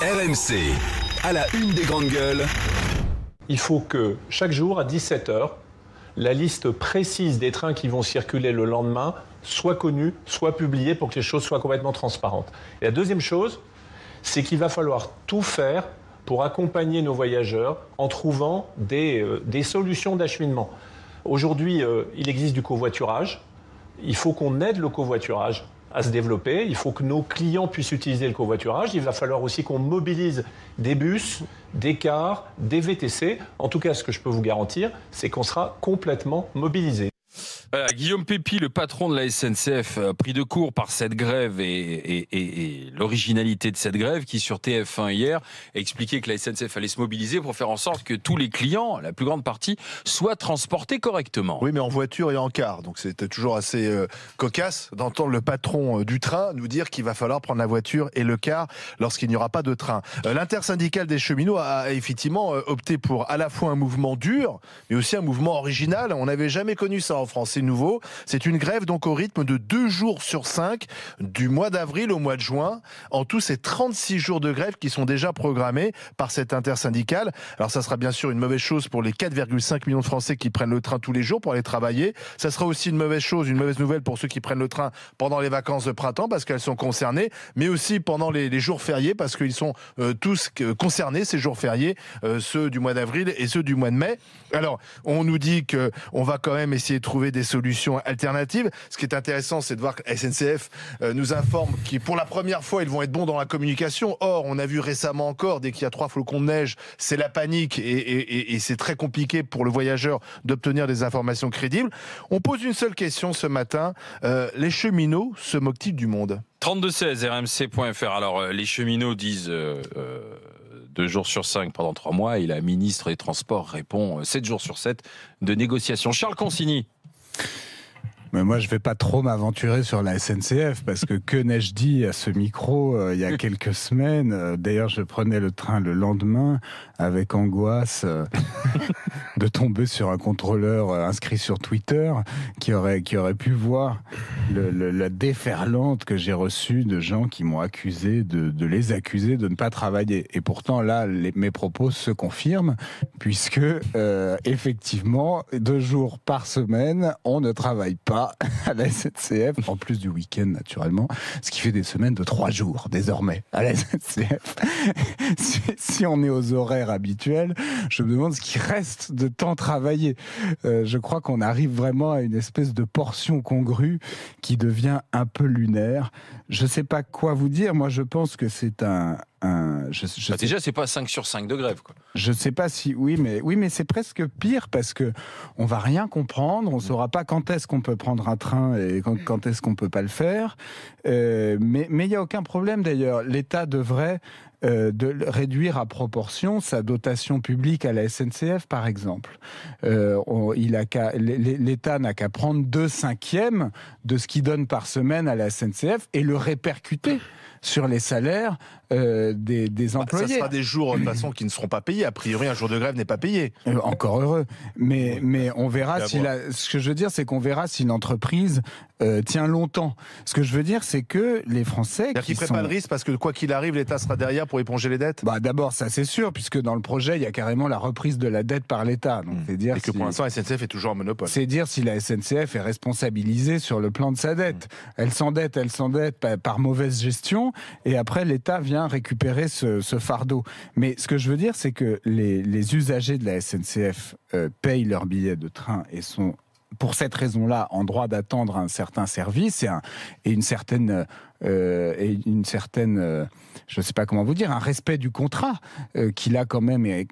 RMC, à la une des grandes gueules. Il faut que chaque jour à 17h, la liste précise des trains qui vont circuler le lendemain soit connue, soit publiée pour que les choses soient complètement transparentes. Et la deuxième chose, c'est qu'il va falloir tout faire pour accompagner nos voyageurs en trouvant des solutions d'acheminement. Aujourd'hui, il existe du covoiturage. Il faut qu'on aide le covoiturage à se développer. Il faut que nos clients puissent utiliser le covoiturage. Il va falloir aussi qu'on mobilise des bus, des cars, des VTC. En tout cas, ce que je peux vous garantir, c'est qu'on sera complètement mobilisés. Voilà, Guillaume Pepy, le patron de la SNCF, pris de court par cette grève et l'originalité de cette grève qui, sur TF1 hier, expliquait que la SNCF allait se mobiliser pour faire en sorte que tous les clients, la plus grande partie, soient transportés correctement. Oui, mais en voiture et en car. Donc c'était toujours assez cocasse d'entendre le patron du train nous dire qu'il va falloir prendre la voiture et le car lorsqu'il n'y aura pas de train. L'intersyndicale des cheminots a effectivement opté pour à la fois un mouvement dur, mais aussi un mouvement original. On n'avait jamais connu ça en France. C'est nouveau. C'est une grève donc au rythme de 2 jours sur 5 du mois d'avril au mois de juin. En tout, c'est 36 jours de grève qui sont déjà programmés par cette intersyndicale. Alors ça sera bien sûr une mauvaise chose pour les 4,5 millions de Français qui prennent le train tous les jours pour aller travailler. Ça sera aussi une mauvaise chose, une mauvaise nouvelle pour ceux qui prennent le train pendant les vacances de printemps parce qu'elles sont concernées, mais aussi pendant les jours fériés parce qu'ils sont tous concernés, ces jours fériés, ceux du mois d'avril et ceux du mois de mai. Alors, on nous dit qu'on va quand même essayer de trouver des solutions alternatives. Ce qui est intéressant, c'est de voir que la SNCF nous informe que pour la première fois, ils vont être bons dans la communication. Or, on a vu récemment encore, dès qu'il y a 3 flocons de neige, c'est la panique et c'est très compliqué pour le voyageur d'obtenir des informations crédibles. On pose une seule question ce matin. Les cheminots se moquent-ils du monde ? 32-16, rmc.fr. Alors, les cheminots disent 2 jours sur 5 pendant 3 mois et la ministre des Transports répond 7 jours sur 7 de négociations. Charles Consigny. Mais moi, je vais pas trop m'aventurer sur la SNCF parce que n'ai-je dit à ce micro il y a quelques semaines. D'ailleurs, je prenais le train le lendemain avec angoisse de tomber sur un contrôleur inscrit sur Twitter qui aurait pu voir la déferlante que j'ai reçue de gens qui m'ont accusé de les accuser de ne pas travailler. Et pourtant, là, mes propos se confirment puisque effectivement, 2 jours par semaine, on ne travaille pas à la SNCF, en plus du week-end naturellement, ce qui fait des semaines de 3 jours désormais à la SNCF. Si on est aux horaires habituels, je me demande ce qui reste de temps travaillé. Je crois qu'on arrive vraiment à une espèce de portion congrue qui devient un peu lunaire. Je ne sais pas quoi vous dire, moi je pense que c'est déjà, c'est pas 5 sur 5 de grève, quoi. Je sais pas si... Oui, mais c'est presque pire parce que on va rien comprendre, on saura pas quand est-ce qu'on peut prendre un train et quand est-ce qu'on peut pas le faire. Mais il y a aucun problème d'ailleurs. L'État devrait réduire à proportion sa dotation publique à la SNCF, par exemple. L'État n'a qu'à prendre 2/5 de ce qu'il donne par semaine à la SNCF et le répercuter sur les salaires des employés. Ça sera des jours de toute façon qui ne seront pas payés. A priori, un jour de grève n'est pas payé. Encore heureux. Mais on verra ce que je veux dire, c'est qu'on verra si l'entreprise tient longtemps. Ce que je veux dire, c'est que les Français qui ne prennent pas le risque parce que quoi qu'il arrive, l'État sera derrière pour éponger les dettes. D'abord, ça c'est sûr, puisque dans le projet, il y a carrément la reprise de la dette par l'État. Donc, c'est dire et que pour l'instant, la SNCF est toujours en monopole. C'est dire si la SNCF est responsabilisée sur le plan de sa dette. Elle s'endette par mauvaise gestion, et après l'État vient récupérer ce fardeau. Mais ce que je veux dire, c'est que les usagers de la SNCF payent leur billet de train et sont pour cette raison-là en droit d'attendre un certain service et une certaine je ne sais pas comment vous dire, un respect du contrat qui là quand même est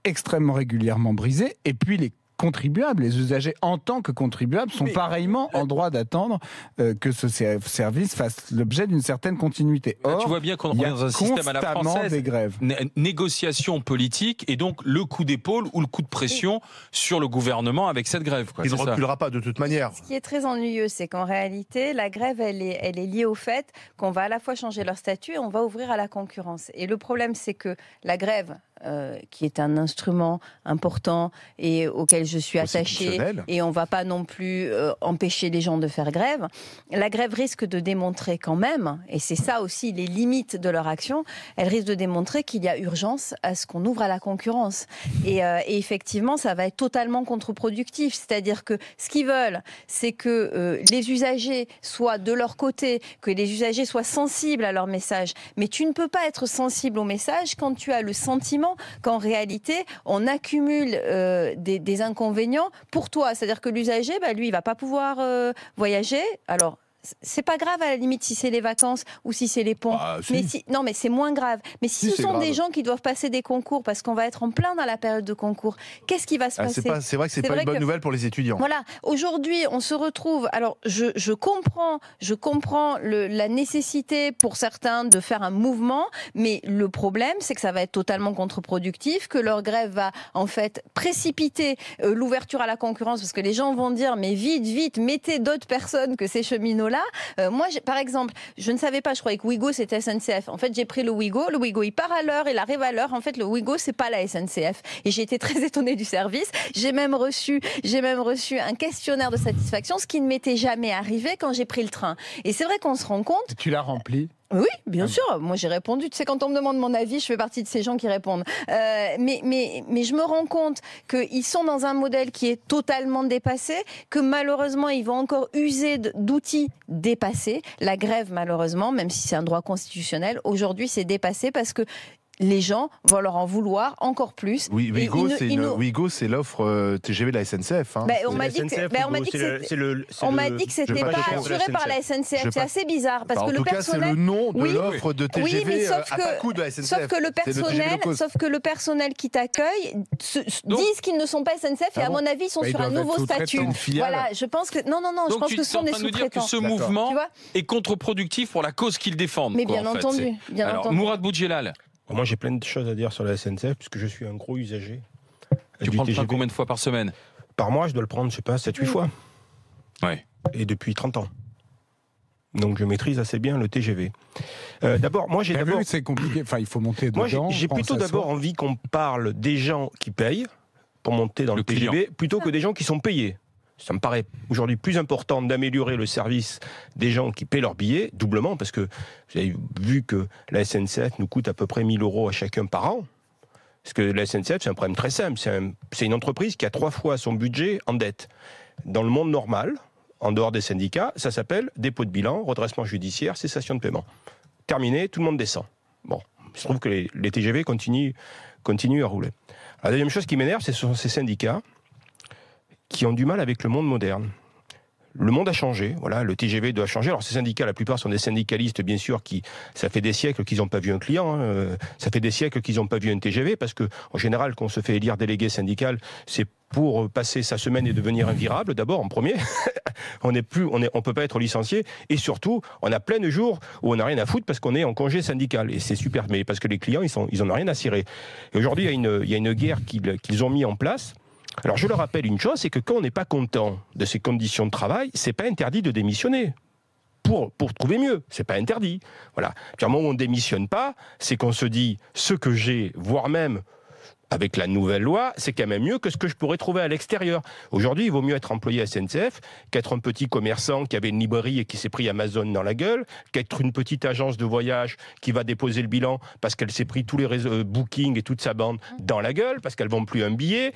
extrêmement régulièrement brisé. Et puis les contribuables, les usagers en tant que contribuables sont pareillement en droit d'attendre que ce service fasse l'objet d'une certaine continuité. Or, tu vois bien qu'on est dans un système à la française, des grèves. Négociation politique et donc le coup d'épaule ou le coup de pression sur le gouvernement avec cette grève. Il ne reculera pas de toute manière. Ce qui est très ennuyeux, c'est qu'en réalité, la grève, elle est liée au fait qu'on va à la fois changer leur statut et on va ouvrir à la concurrence. Et le problème, c'est que la grève, qui est un instrument important et auquel je suis attachée, et on ne va pas non plus empêcher les gens de faire grève, la grève risque de démontrer quand même, et c'est ça aussi les limites de leur action, elle risque de démontrer qu'il y a urgence à ce qu'on ouvre à la concurrence. Et effectivement, ça va être totalement contre-productif. C'est-à-dire que ce qu'ils veulent, c'est que les usagers soient de leur côté, que les usagers soient sensibles à leur message. Mais tu ne peux pas être sensible au message quand tu as le sentiment qu'en réalité, on accumule des inconvénients pour toi. C'est-à-dire que l'usager, lui, il va pas pouvoir voyager. Alors, c'est pas grave à la limite si c'est les vacances ou si c'est les ponts. Non, mais c'est moins grave. Mais si ce sont des gens qui doivent passer des concours, parce qu'on va être en plein dans la période de concours, qu'est-ce qui va se passer ? C'est vrai que c'est pas une bonne nouvelle pour les étudiants. Voilà. Aujourd'hui, on se retrouve. Alors, je comprends la nécessité pour certains de faire un mouvement, mais le problème, c'est que ça va être totalement contre-productif, que leur grève va en fait précipiter l'ouverture à la concurrence, parce que les gens vont dire mais vite, mettez d'autres personnes que ces cheminots-là. Moi, par exemple, je ne savais pas, je croyais que Ouigo c'était SNCF. En fait, j'ai pris le Ouigo il part à l'heure, il arrive à l'heure. En fait, le Ouigo c'est pas la SNCF. Et j'ai été très étonnée du service. J'ai même reçu un questionnaire de satisfaction, ce qui ne m'était jamais arrivé quand j'ai pris le train. Et c'est vrai qu'on se rend compte. Tu l'as rempli ? Oui, bien sûr. Moi, j'ai répondu. Tu sais, quand on me demande mon avis, je fais partie de ces gens qui répondent. Mais je me rends compte qu'ils sont dans un modèle qui est totalement dépassé, que malheureusement, ils vont encore user d'outils dépassés. La grève, malheureusement, même si c'est un droit constitutionnel, aujourd'hui, c'est dépassé parce que les gens vont leur en vouloir encore plus. Oui, Ouigo, c'est l'offre TGV de la SNCF. Hein. On m'a dit que c'était pas assuré par la SNCF. C'est assez bizarre parce que le personnel. C'est le nom de l'offre de TGV à pas coût de la SNCF. Sauf que le personnel qui t'accueille disent qu'ils ne sont pas SNCF et à mon avis ils sont sur un nouveau statut. Voilà, je pense que je pense que ce sont des sous-traitants. Ce mouvement est contre-productif pour la cause qu'ils défendent. Mais bien entendu. Alors, Mourad Boudjelal. Moi, j'ai plein de choses à dire sur la SNCF, puisque je suis un gros usager. Tu prends le train combien de fois par semaine ? Par mois, je dois le prendre, 7-8 fois. Ouais. Et depuis 30 ans. Donc, je maîtrise assez bien le TGV. D'abord, moi, c'est compliqué, il faut monter dedans. Moi, j'ai plutôt d'abord envie qu'on parle des gens qui payent pour monter dans le TGV, plutôt que des gens qui sont payés. Ça me paraît aujourd'hui plus important d'améliorer le service des gens qui paient leurs billets, doublement, parce que vous avez vu que la SNCF nous coûte à peu près 1 000 € à chacun par an. Parce que la SNCF, c'est un problème très simple. C'est une entreprise qui a 3 fois son budget en dette. Dans le monde normal, en dehors des syndicats, ça s'appelle dépôt de bilan, redressement judiciaire, cessation de paiement. Terminé, tout le monde descend. Bon, il se trouve que les TGV continuent à rouler. La deuxième chose qui m'énerve, ce sont ces syndicats qui ont du mal avec le monde moderne. Le monde a changé, voilà, le TGV doit changer. Alors ces syndicats, la plupart sont des syndicalistes, bien sûr, ça fait des siècles qu'ils n'ont pas vu un client, ça fait des siècles qu'ils n'ont pas vu un TGV, parce que en général, quand on se fait élire délégué syndical, c'est pour passer sa semaine et devenir invirable, d'abord, en premier. On peut pas être licencié, et surtout, on a plein de jours où on n'a rien à foutre parce qu'on est en congé syndical, et c'est super, mais parce que les clients, ils en ont rien à cirer. Et aujourd'hui, il y a une guerre qu'ils ont mis en place. Alors je leur rappelle une chose, c'est que quand on n'est pas content de ces conditions de travail, c'est pas interdit de démissionner. Pour trouver mieux, c'est pas interdit. Voilà. Puis à un moment où on démissionne pas, c'est qu'on se dit ce que j'ai, voire même avec la nouvelle loi, c'est quand même mieux que ce que je pourrais trouver à l'extérieur. Aujourd'hui, il vaut mieux être employé à SNCF qu'être un petit commerçant qui avait une librairie et qui s'est pris Amazon dans la gueule, qu'être une petite agence de voyage qui va déposer le bilan parce qu'elle s'est pris tous les réseaux Booking et toute sa bande dans la gueule parce qu'elle vend plus un billet,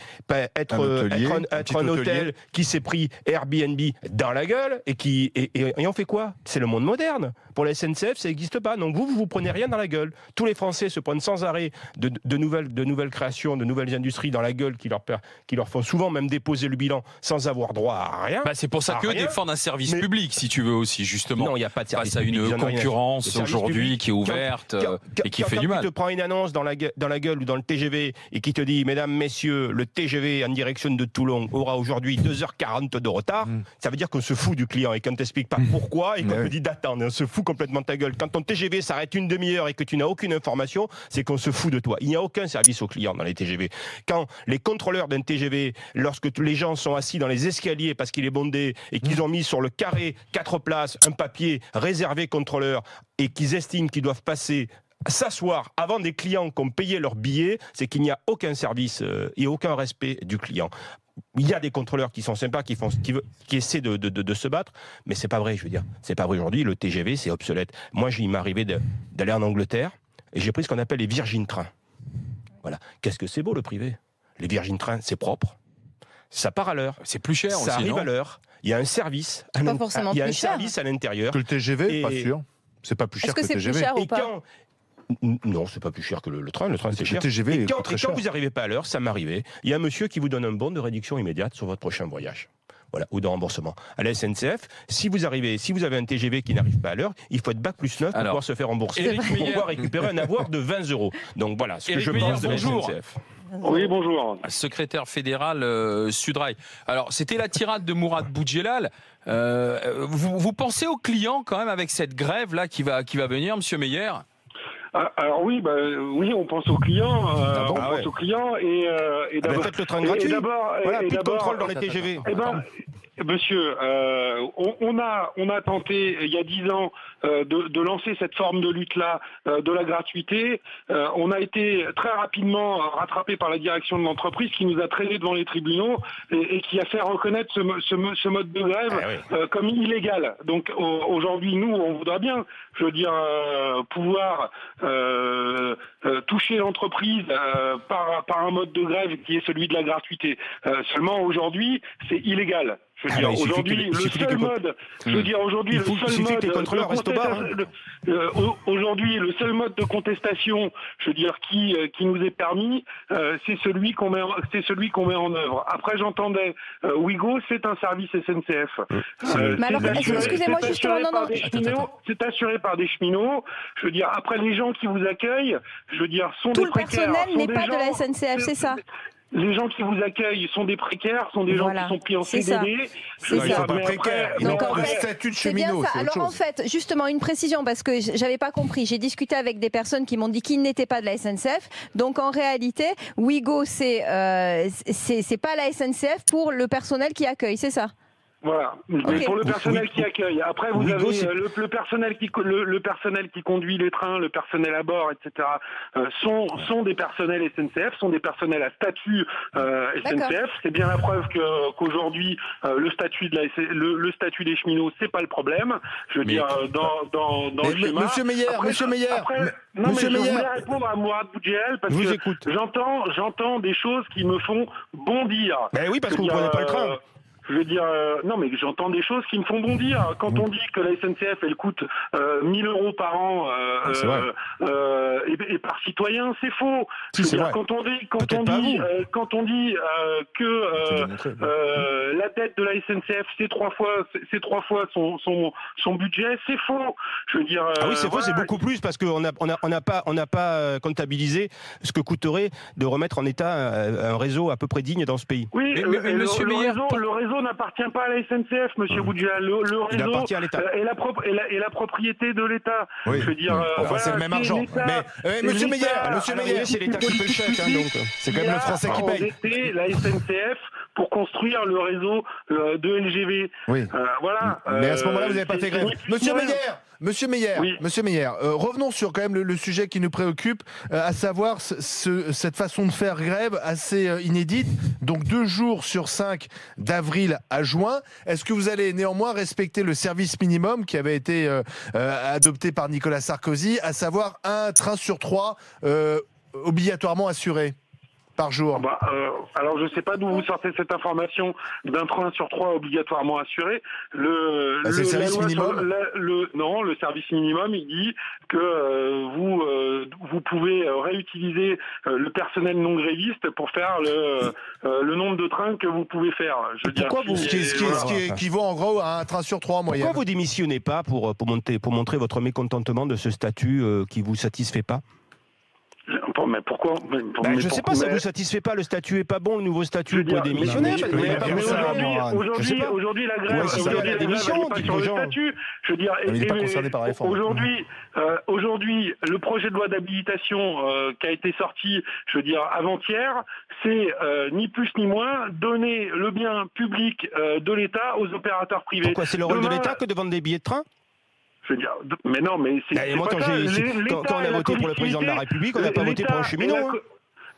être un hôtel qui s'est pris Airbnb dans la gueule et on fait quoi ? C'est le monde moderne. Pour la SNCF, ça n'existe pas. Donc vous prenez rien dans la gueule. Tous les Français se prennent sans arrêt de nouvelles créations, de nouvelles industries dans la gueule qui leur font souvent même déposer le bilan sans avoir droit à rien. C'est pour ça qu'eux défendent un service public, si tu veux aussi, justement. Non, il n'y a pas de service public. Face à une concurrence aujourd'hui public, qui est ouverte et qui fait du mal. Quand tu te prends une annonce dans la gueule ou dans le TGV et qui te dit, mesdames, messieurs, le TGV en direction de Toulon aura aujourd'hui 2h40 de retard, ça veut dire qu'on se fout du client et qu'on ne t'explique pas pourquoi et qu'on te dit d'attendre. On se fout complètement de ta gueule. Quand ton TGV s'arrête une demi-heure et que tu n'as aucune information, c'est qu'on se fout de toi. Il n'y a aucun service au client dans les TGV. Quand les contrôleurs d'un TGV, lorsque les gens sont assis dans les escaliers parce qu'il est bondé et qu'ils ont mis sur le carré 4 places un papier réservé contrôleur et qu'ils estiment qu'ils doivent passer s'asseoir avant des clients qui ont payé leur billet, c'est qu'il n'y a aucun service et aucun respect du client. Il y a des contrôleurs qui sont sympas, qui essaient de se battre, mais c'est pas vrai, je veux dire. C'est pas vrai aujourd'hui, le TGV, c'est obsolète. Moi, il m'est arrivé d'aller en Angleterre, et j'ai pris ce qu'on appelle les Virgin Trains. Voilà. Qu'est-ce que c'est beau, le privé. Les Virgin Trains, c'est propre. Ça part à l'heure. C'est plus cher aussi, ça arrive à l'heure. Il y a un service. C'est pas forcément il y a un plus cher. service à l'intérieur. Que le TGV, pas sûr. C'est pas plus cher que le TGV. Est-ce que c'est plus cher ou Et pas quand... Non, c'est pas plus cher que le train. Le train, c'est cher. Le TGV Et est quand, très cher. vous n'arrivez pas à l'heure, ça m'arrivait. Il y a un monsieur qui vous donne un bon de réduction immédiate sur votre prochain voyage. Voilà, ou de remboursement. À la SNCF, si vous avez un TGV qui n'arrive pas à l'heure, il faut être bac plus 9 pour pouvoir se faire rembourser, pour pouvoir récupérer un avoir de 20 €. Donc voilà, ce que je pense de la SNCF. Oui, bonjour. Secrétaire fédéral Sudrail. Alors, c'était la tirade de Mourad Boudjelal. Vous pensez aux clients quand même avec cette grève là qui va venir, Monsieur Meyer? Alors oui, on pense aux clients, pense aux clients et d'abord faites le train gratuit. Voilà, plus de contrôle dans les TGV. Monsieur, on a tenté il y a 10 ans de lancer cette forme de lutte-là, de la gratuité. On a été très rapidement rattrapé par la direction de l'entreprise qui nous a traîné devant les tribunaux et qui a fait reconnaître ce mode de grève comme illégal. Donc aujourd'hui, nous, on voudrait bien, je veux dire, pouvoir toucher l'entreprise par un mode de grève qui est celui de la gratuité. Seulement aujourd'hui, c'est illégal. Je veux dire, aujourd'hui, le seul mode, les contrôleurs restent au bar. Aujourd'hui, le seul mode de contestation, je veux dire, qui nous est permis, c'est celui qu'on met en œuvre. Après, j'entendais, Ouigo, c'est un service SNCF. Mais alors, excusez-moi, justement, c'est assuré par des cheminots. Je veux dire, après, les gens qui vous accueillent, je veux dire, sont tout des précaires. Tout le personnel n'est pas de la SNCF, c'est ça? Les gens qui vous accueillent sont des précaires, sont des gens qui sont pris en CDD. Ils ne sont pas précaires, ils ont le statut de cheminot. Alors en fait, justement, une précision, parce que j'avais pas compris. J'ai discuté avec des personnes qui m'ont dit qu'ils n'étaient pas de la SNCF. Donc en réalité, Ouigo, c'est pas la SNCF pour le personnel qui accueille, c'est ça? Voilà. Mais pour le personnel qui accueille. Après, vous avez le personnel qui conduit les trains, le personnel à bord, etc. sont des personnels SNCF, sont des personnels à statut SNCF. C'est bien la preuve qu'aujourd'hui le statut des cheminots, c'est pas le problème. Je veux dire dans le schéma. Monsieur Meyer. Je voulais répondre à Mourad Boudjelal parce que j'entends des choses qui me font bondir. Ben oui, parce que vous prenez pas le train. Je veux dire, non, mais j'entends des choses qui me font bondir. Quand on dit que la SNCF, elle coûte 1 000 € par an et par citoyen, c'est faux. C'est vrai. Quand on dit que la dette de la SNCF, c'est trois fois son budget, c'est faux. Je veux dire. Ah oui, c'est faux, c'est beaucoup plus parce qu'on n'a pas comptabilisé ce que coûterait de remettre en état un réseau à peu près digne dans ce pays. Oui, mais Monsieur Meyer, le réseau n'appartient pas à la SNCF, Monsieur Boudjelal. Le réseau appartient à l'État. est la propriété de l'État. Oui. Je veux dire, enfin, c'est le même argent. Mais Monsieur Meyer, c'est l'État qui paye le chèque, donc c'est quand même le Français qui paye. Endetté la SNCF pour construire le réseau de LGV. Oui. Voilà. Mais à ce moment-là, vous n'avez pas fait grève. Monsieur Meyer, revenons sur quand même le sujet qui nous préoccupe, à savoir cette façon de faire grève assez inédite. Donc 2 jours sur 5 d'avril à juin. Est-ce que vous allez néanmoins respecter le service minimum qui avait été adopté par Nicolas Sarkozy, à savoir 1 train sur 3 obligatoirement assuré par jour? Alors je ne sais pas d'où vous sortez cette information d'un train sur 3 obligatoirement assuré. C'est le service minimum. Le service minimum, il dit que vous pouvez réutiliser le personnel non gréviste pour faire le nombre de trains que vous pouvez faire. Ce qui équivaut en gros à 1 train sur 3 en moyenne. Pourquoi vous démissionnez pas pour montrer votre mécontentement de ce statut qui vous satisfait pas? Mais pourquoi? Je sais pas, ça vous satisfait pas, le statut est pas bon, le nouveau statut, vous pouvez démissionner. Aujourd'hui, la grève, la démission, pas sur le statut. Je veux dire, il n'est pas concerné par la réforme. Aujourd'hui, le projet de loi d'habilitation qui a été sorti, je veux dire, avant-hier, c'est ni plus ni moins donner le bien public de l'État aux opérateurs privés. Pourquoi c'est le rôle de l'État que de vendre des billets de train? Je veux dire, mais non, mais c'est. Et moi, quand on a voté pour le président de la République, on n'a pas voté pour un cheminot.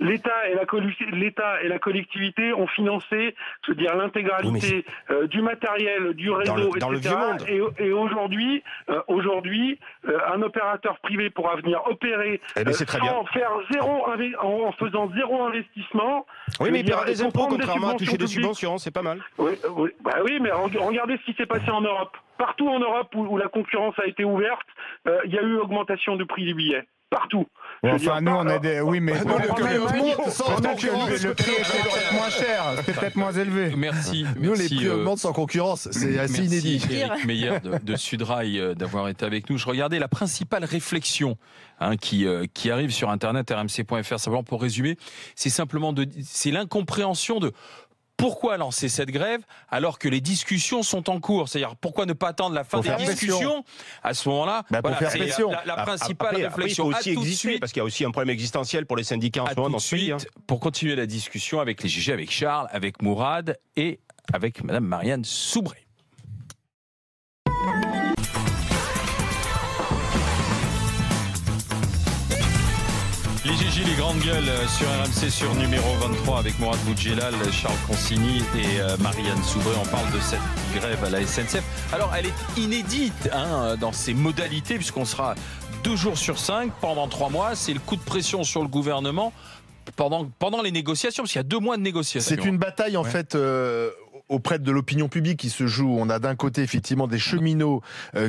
L'État et la collectivité ont financé, je veux dire, l'intégralité du matériel, du réseau, dans etc. Et aujourd'hui, un opérateur privé pourra venir opérer en faisant zéro investissement. Oui, mais il paiera des impôts contrairement à toucher des subventions, c'est pas mal. Oui, mais regardez ce qui s'est passé en Europe. Partout en Europe où la concurrence a été ouverte, il y a eu augmentation du prix du billet. Partout. Enfin, nous, on a des. Oui, mais le prix était peut-être moins cher, c'était peut-être moins élevé. Merci. Nous, les prix augmentent sans concurrence. C'est assez inédit. Merci Éric Meyer de Sudrail d'avoir été avec nous. Je regardais la principale réflexion qui arrive sur Internet, rmc.fr, simplement pour résumer. C'est l'incompréhension de. Pourquoi lancer cette grève alors que les discussions sont en cours? C'est-à-dire, pourquoi ne pas attendre la fin des discussions à ce moment-là? Pour faire pression. La principale réflexion. Il faut aussi exister, parce qu'il y a aussi un problème existentiel pour les syndicats en ce moment dans ce pays. Pour continuer la discussion avec les GG, avec Charles, avec Mourad et avec Madame Marianne Soubré. Les GG, les grandes gueules sur RMC sur numéro 23 avec Mourad Boudjelal, Charles Consigny et Marianne Soubré. On parle de cette grève à la SNCF. Alors elle est inédite dans ses modalités puisqu'on sera 2 jours sur 5 pendant 3 mois. C'est le coup de pression sur le gouvernement pendant les négociations, parce qu'il y a 2 mois de négociations. C'est une bataille en fait auprès de l'opinion publique qui se joue. On a d'un côté effectivement des cheminots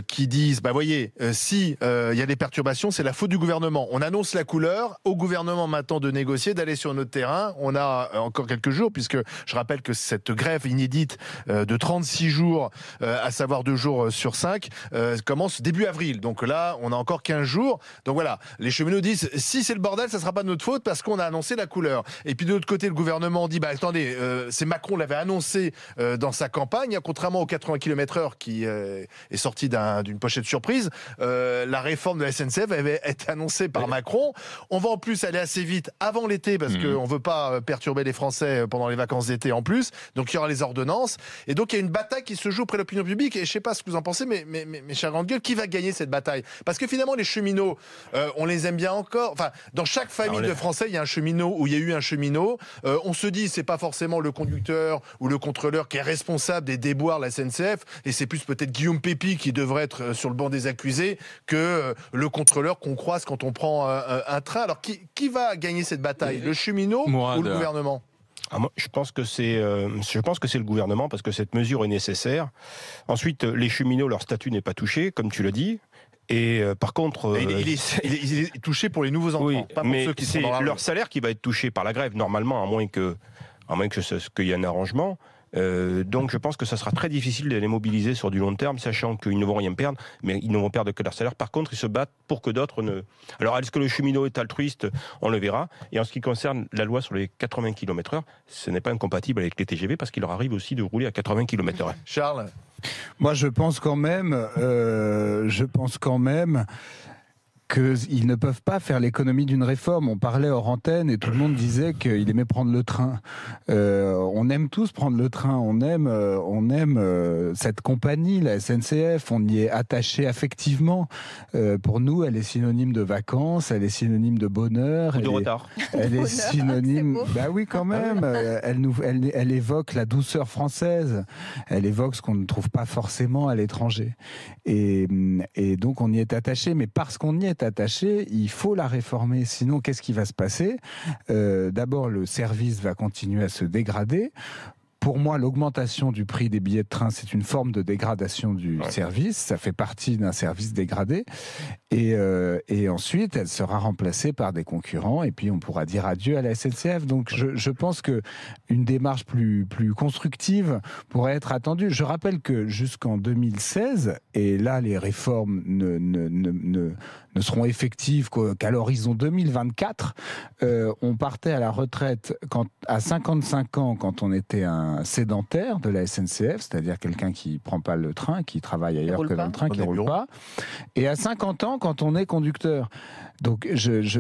qui disent, voyez, si il y a des perturbations, c'est la faute du gouvernement. On annonce la couleur, au gouvernement maintenant de négocier, d'aller sur notre terrain. On a encore quelques jours, puisque je rappelle que cette grève inédite de 36 jours, à savoir 2 jours sur 5, commence début avril. Donc là, on a encore 15 jours. Donc voilà, les cheminots disent, si c'est le bordel, ça sera pas de notre faute parce qu'on a annoncé la couleur. Et puis de l'autre côté, le gouvernement dit, attendez, c'est Macron l'avait annoncé dans sa campagne, contrairement aux 80 km/h qui est sorti d'une pochette surprise, la réforme de la SNCF avait été annoncée par Macron. On va en plus aller assez vite avant l'été parce qu'on ne veut pas perturber les Français pendant les vacances d'été en plus. Donc il y aura les ordonnances. Et donc il y a une bataille qui se joue auprès de l'opinion publique. Et je ne sais pas ce que vous en pensez, mais mes chers grandes gueules, qui va gagner cette bataille? Parce que finalement, les cheminots, on les aime bien encore. Enfin, dans chaque famille de Français, il y a un cheminot ou il y a eu un cheminot. On se dit, c'est pas forcément le conducteur ou le contrôleur qui est responsable des déboires de la SNCF, et c'est plus peut-être Guillaume Pépi qui devrait être sur le banc des accusés que le contrôleur qu'on croise quand on prend un train. Alors qui va gagner cette bataille? Le cheminot ou le gouvernement? Moi, je pense que c'est le gouvernement parce que cette mesure est nécessaire. Ensuite, les cheminots, leur statut n'est pas touché, comme tu l'as dit. Et par contre, il est touché pour les nouveaux entrants, pas pour ceux qui sont dans la rue. Leur salaire qui va être touché par la grève normalement, à moins qu'il y ait un arrangement. Donc je pense que ça sera très difficile de les mobiliser sur du long terme, sachant qu'ils ne vont rien perdre, mais ils ne vont perdre que leur salaire. Par contre, ils se battent pour que d'autres ne... Alors, est-ce que le cheminot est altruiste? On le verra. Et en ce qui concerne la loi sur les 80 km/h, ce n'est pas incompatible avec les TGV, parce qu'il leur arrive aussi de rouler à 80 km/h. Charles? Moi, je pense quand même qu'ils ne peuvent pas faire l'économie d'une réforme. On parlait hors antenne et tout le monde disait qu'il aimait prendre le train. On aime tous prendre le train. On aime cette compagnie, la SNCF. On y est attaché affectivement. Pour nous, elle est synonyme de vacances, elle est synonyme de bonheur. Ou de retard. Elle est synonyme... Bah oui, quand même. Elle évoque la douceur française. Elle évoque ce qu'on ne trouve pas forcément à l'étranger. Et donc, on y est attaché. Mais parce qu'on y est attaché, il faut la réformer. Sinon, qu'est-ce qui va se passer? D'abord, le service va continuer à se dégrader. Pour moi, l'augmentation du prix des billets de train, c'est une forme de dégradation du service. Ça fait partie d'un service dégradé. Et ensuite, elle sera remplacée par des concurrents. Et puis, on pourra dire adieu à la SNCF. Donc, je pense qu'une démarche plus constructive pourrait être attendue. Je rappelle que jusqu'en 2016, et là, les réformes ne seront effectives qu'à l'horizon 2024, on partait à la retraite à 55 ans quand on était un un sédentaire de la SNCF, c'est-à-dire quelqu'un qui prend pas le train, qui travaille ailleurs que dans le train, qui ne roule pas. Et à 50 ans, quand on est conducteur. Donc,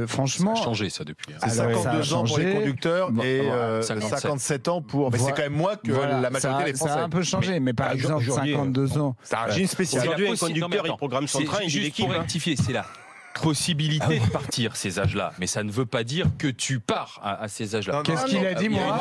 franchement... Ça a changé, ça, depuis. C'est 52 ans pour les conducteurs et 57 ans pour... Mais c'est quand même moins que la majorité des Français. Ça a un peu changé, mais par exemple, 52 ans... C'est un régime spécial. Aujourd'hui, un conducteur, il programme son train, il dit juste pour rectifier, c'est là. Possibilité de partir ces âges-là, mais ça ne veut pas dire que tu pars à ces âges-là. Qu'est-ce qu'il a dit, moi?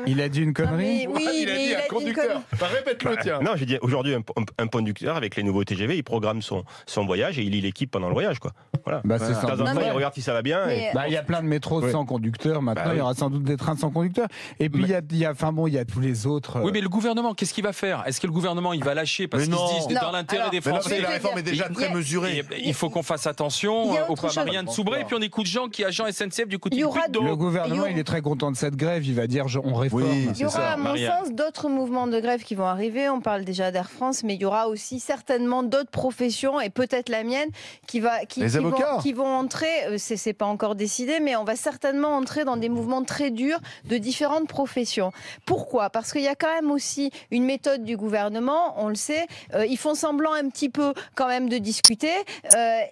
Il a dit une connerie. Oui, il a dit un conducteur. Répète-le, tiens. Non, j'ai dit aujourd'hui un conducteur avec les nouveaux TGV, il programme son voyage et il lit l'équipe pendant le voyage, quoi. Voilà. Bah, c'est De temps en temps, il regarde si ça va bien. Il y a plein de métros sans conducteur. Maintenant, il y aura sans doute des trains sans conducteur. Et puis il y a tous les autres. Oui, mais le gouvernement, qu'est-ce qu'il va faire? Est-ce que le gouvernement il va lâcher parce qu'ils se disent dans l'intérêt des Français? La réforme est déjà très mesurée. Il faut qu'on fasse attention au Pamarien de Soubray, et puis on écoute Jean qui est agent SNCF du côté du Puy-de-Dôme. Le gouvernement, il est très content de cette grève, il va dire on réforme. Oui, il y aura, à mon sens, d'autres mouvements de grève qui vont arriver. On parle déjà d'Air France, mais il y aura aussi certainement d'autres professions, et peut-être la mienne, qui vont entrer, c'est pas encore décidé, mais on va certainement entrer dans des mouvements très durs de différentes professions. Pourquoi? Parce qu'il y a quand même aussi une méthode du gouvernement, on le sait, ils font semblant un petit peu quand même de discuter,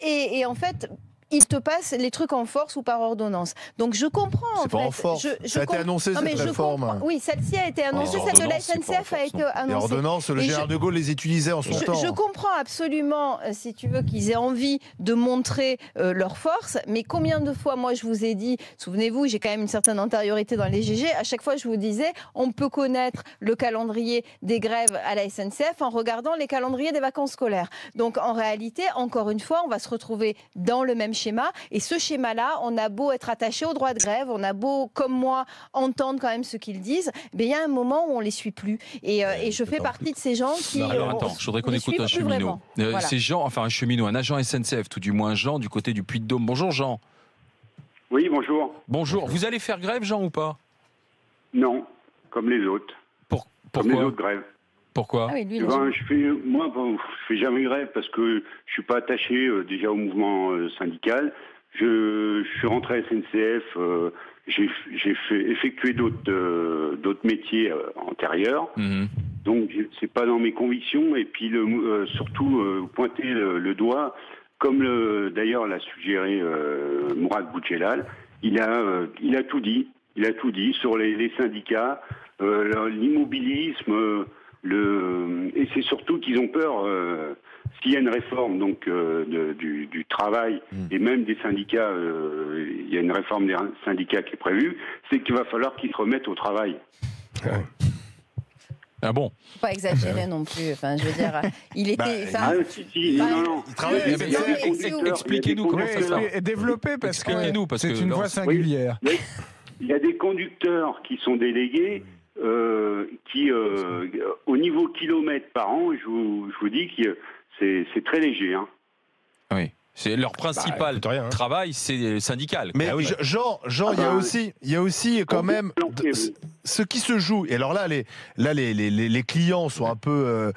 et en fait... ils te passent les trucs en force ou par ordonnance. Donc je comprends. C'est pas en force. Ça a été annoncé, cette réforme. Oui, celle-ci a été annoncée. Celle de la SNCF a été annoncée. Les ordonnances, le général de Gaulle les utilisait en son temps. Je comprends absolument, si tu veux, qu'ils aient envie de montrer leur force. Mais combien de fois, moi, je vous ai dit, souvenez-vous, j'ai quand même une certaine antériorité dans les GG. À chaque fois, je vous disais, on peut connaître le calendrier des grèves à la SNCF en regardant les calendriers des vacances scolaires. Donc, en réalité, encore une fois, on va se retrouver dans le même schéma. Et ce schéma-là, on a beau être attaché au droit de grève, on a beau, comme moi, entendre quand même ce qu'ils disent, mais il y a un moment où on les suit plus. Et je fais partie de ces gens qui... Alors attends, je voudrais qu'on écoute un cheminot. Ces gens, enfin un cheminot, un agent SNCF, tout du moins Jean, du côté du Puy-de-Dôme. Bonjour Jean. Oui, bonjour. Bonjour. Vous allez faire grève, Jean, ou pas? Non, comme les autres. Pourquoi? Comme les autres grèves. Pourquoi? Je fais jamais grève parce que je suis pas attaché déjà au mouvement syndical. Je suis rentré à SNCF, j'ai effectué d'autres métiers antérieurs. Donc c'est pas dans mes convictions. Et puis surtout pointer le doigt, comme d'ailleurs l'a suggéré Mourad Boudjelal, il a tout dit. Il a tout dit sur les syndicats, l'immobilisme. Et c'est surtout qu'ils ont peur, s'il y a une réforme du travail et même des syndicats, il y a une réforme des syndicats qui est prévue, c'est qu'il va falloir qu'ils se remettent au travail. Ah bon? Faut pas exagérer non plus. Enfin, je veux dire, il était. Non. Il travaille. Expliquez-nous comment ça se passe. Développez parce que c'est une voie singulière. Il y a des conducteurs qui sont délégués. Qui, au niveau kilomètres par an, je vous dis que c'est très léger. Hein. Oui. C'est leur principal travail, c'est syndical. Mais Jean, il y a aussi quand même ce qui se joue. Et alors là, les clients sont un peu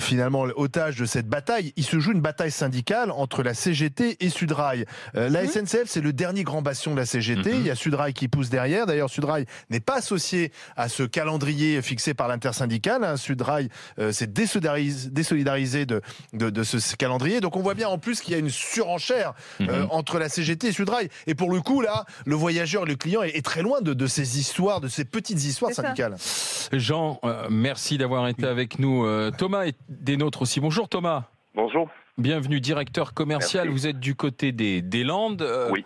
finalement otages de cette bataille. Il se joue une bataille syndicale entre la CGT et Sudrail. La SNCF, c'est le dernier grand bastion de la CGT. Il y a Sudrail qui pousse derrière. D'ailleurs, Sudrail n'est pas associé à ce calendrier fixé par l'intersyndicale. Sudrail s'est désolidarisé de ce calendrier. Donc on voit bien en plus qu'il y a une surenchère entre la CGT et Sudrail. Et pour le coup, là, le voyageur, le client est très loin de ces histoires, de ces petites histoires syndicales. Jean, merci d'avoir été avec nous. Thomas est des nôtres aussi. Bonjour Thomas. Bonjour. Bienvenue, directeur commercial. Merci. Vous êtes du côté des Landes. Oui.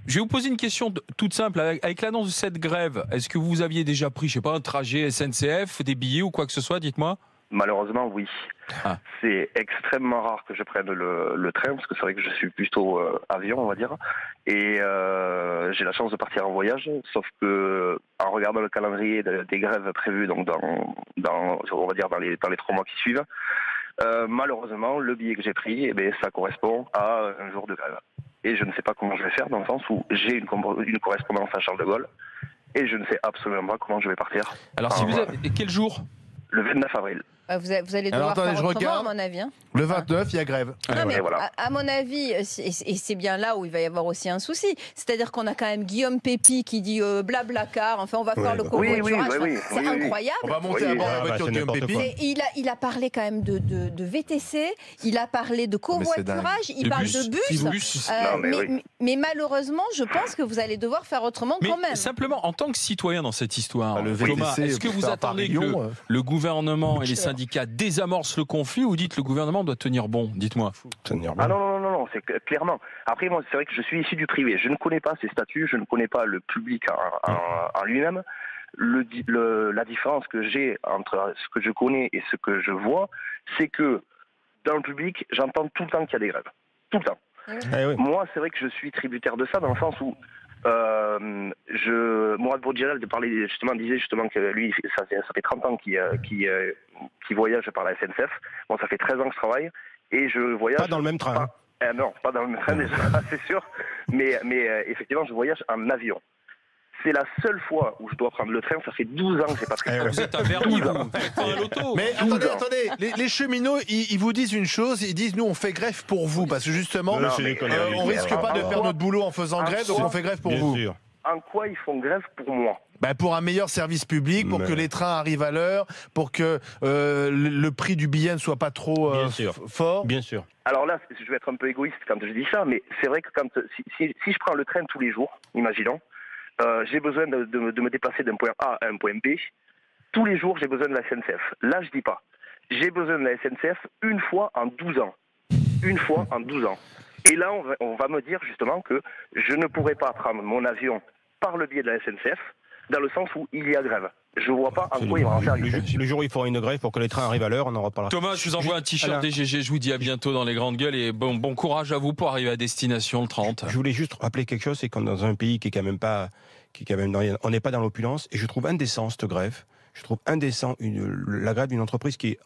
Je vais vous poser une question toute simple. Avec l'annonce de cette grève, est-ce que vous aviez déjà pris, je sais pas, un trajet SNCF, des billets ou quoi que ce soit? Dites-moi. Malheureusement, oui. C'est extrêmement rare que je prenne le train, parce que c'est vrai que je suis plutôt avion, on va dire. Et j'ai la chance de partir en voyage, sauf que en regardant le calendrier des grèves prévues donc on va dire dans les 3 mois qui suivent, malheureusement, le billet que j'ai pris, ça correspond à un jour de grève. Et je ne sais pas comment je vais faire, dans le sens où j'ai une correspondance à Charles de Gaulle, et je ne sais absolument pas comment je vais partir. Alors, si vous avez... Quel jour? Le 29 avril. Vous allez devoir faire autrement, à mon avis. Le 29, il y a grève. Non, mais à mon avis, et c'est bien là où il va y avoir aussi un souci. C'est-à-dire qu'on a quand même Guillaume Pépi qui dit blablacar, enfin on va faire le covoiturage. C'est incroyable. On va monter à bord de la voiture de Guillaume Pépi. Il a parlé quand même de VTC, il a parlé de covoiturage, il parle de bus. Mais malheureusement, je pense que vous allez devoir faire autrement quand même. Simplement, en tant que citoyen dans cette histoire, Thomas, est-ce que vous attendez que le gouvernement et les syndicats désamorcent le conflit ou dites le gouvernement doit tenir bon? Dites-moi. Ah non, c'est clairement. Après, moi, c'est vrai que je suis issu du privé. Je ne connais pas ces statuts, je ne connais pas le public en lui-même. La différence que j'ai entre ce que je connais et ce que je vois, c'est que dans le public, j'entends tout le temps qu'il y a des grèves. Tout le temps. Moi, c'est vrai que je suis tributaire de ça dans le sens où Mourad Boudjelal disait justement que lui, ça fait 30 ans qu'il voyage par la SNCF. Bon, ça fait 13 ans que je travaille et je voyage. Pas dans le même train. Non, pas dans le même train déjà, c'est sûr. Mais effectivement, je voyage en avion. C'est la seule fois où je dois prendre le train. Ça fait 12 ans que j'ai pas pris le train. Vous êtes un vernis, vous. Mais attendez, les cheminots, ils vous disent une chose, ils disent nous on fait grève pour vous parce que justement, on risque pas de perdre notre boulot en faisant grève, donc on fait grève pour vous. En quoi ils font grève pour moi? Pour un meilleur service public, pour que les trains arrivent à l'heure, pour que le prix du billet ne soit pas trop fort. Bien sûr. Alors là, je vais être un peu égoïste quand je dis ça, mais c'est vrai que si je prends le train tous les jours, imaginons, j'ai besoin de me déplacer d'un point A à un point B. Tous les jours, j'ai besoin de la SNCF. Là, je dis pas. J'ai besoin de la SNCF une fois en 12 ans. Une fois en 12 ans. Et là, on va me dire justement que je ne pourrai pas prendre mon avion par le biais de la SNCF, dans le sens où il y a grève. Je ne vois pas en quoi il va en faire le jour où il faura une grève pour que les trains arrivent à l'heure, on en reparlera. Thomas, je vous envoie un t-shirt DGG, je vous dis à bientôt dans les grandes gueules et bon courage à vous pour arriver à destination le 30. Je voulais juste rappeler quelque chose, c'est qu'on est dans un pays qui est quand même pas, on n'est pas dans l'opulence, et je trouve indécent cette grève. Je trouve indécent la grève d'une entreprise qui est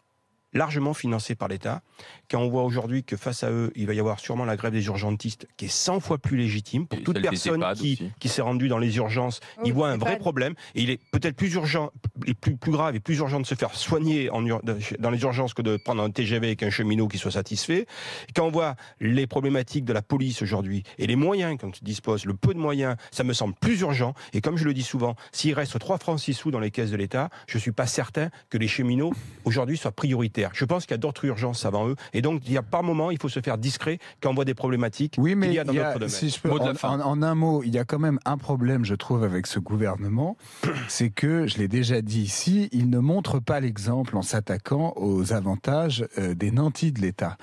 largement financée par l'État, quand on voit aujourd'hui que face à eux, il va y avoir sûrement la grève des urgentistes qui est 100 fois plus légitime pour toute personne qui s'est rendue dans les urgences. Il voit un vrai problème et il est peut-être plus urgent, plus grave et plus urgent de se faire soigner dans les urgences que de prendre un TGV avec un cheminot qui soit satisfait. Et quand on voit les problématiques de la police aujourd'hui et les moyens quand on dispose, le peu de moyens, ça me semble plus urgent. Et comme je le dis souvent, s'il reste 3 francs 6 sous dans les caisses de l'État, je ne suis pas certain que les cheminots aujourd'hui soient prioritaires. Je pense qu'il y a d'autres urgences avant eux. Et donc, par moment, il faut se faire discret quand on voit des problématiques qu'il y a dans d'autres domaines. Si je peux, en un mot, il y a quand même un problème, je trouve, avec ce gouvernement. C'est que, je l'ai déjà dit ici, il ne montre pas l'exemple en s'attaquant aux avantages des nantis de l'État.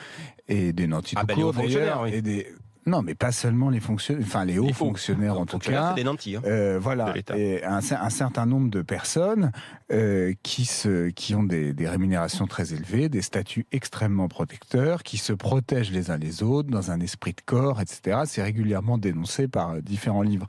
Et des nantis de cour, d'ailleurs, et des... Non, mais pas seulement les fonctionnaires, enfin les hauts fonctionnaires en tout cas. C'est des nantis, voilà, de l'État. et un certain nombre de personnes qui ont des rémunérations très élevées, des statuts extrêmement protecteurs, qui se protègent les uns les autres dans un esprit de corps, etc. C'est régulièrement dénoncé par différents livres.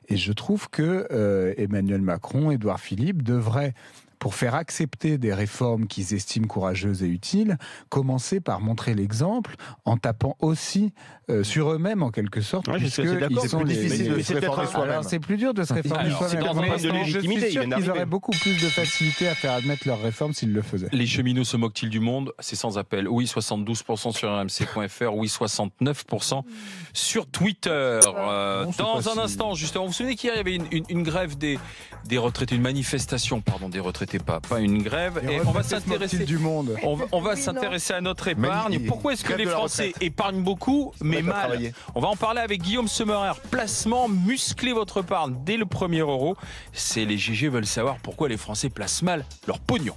Et je trouve que Emmanuel Macron, Édouard Philippe devraient, pour faire accepter des réformes qu'ils estiment courageuses et utiles, commencer par montrer l'exemple en tapant aussi sur eux-mêmes en quelque sorte. Ouais, c'est plus difficile de se réformer soi-même. Alors c'est plus dur de se réformer soi-même. Je suis sûr qu'ils auraient beaucoup plus de facilité à faire admettre leurs réformes s'ils le faisaient. Les cheminots se moquent-ils du monde? C'est sans appel. Oui, 72% sur rmc.fr, oui, 69% sur Twitter. Dans un instant, justement, vous vous souvenez qu'hier il y avait une grève des retraités, une manifestation, pardon, des retraités, pas une grève. Et on va s'intéresser du monde. On va s'intéresser à notre épargne. Pourquoi est-ce que les Français épargnent beaucoup mais mal? On va en parler avec Guillaume Sommerer. Placement, musclez votre épargne dès le premier euro. Les GG veulent savoir pourquoi les Français placent mal leur pognon.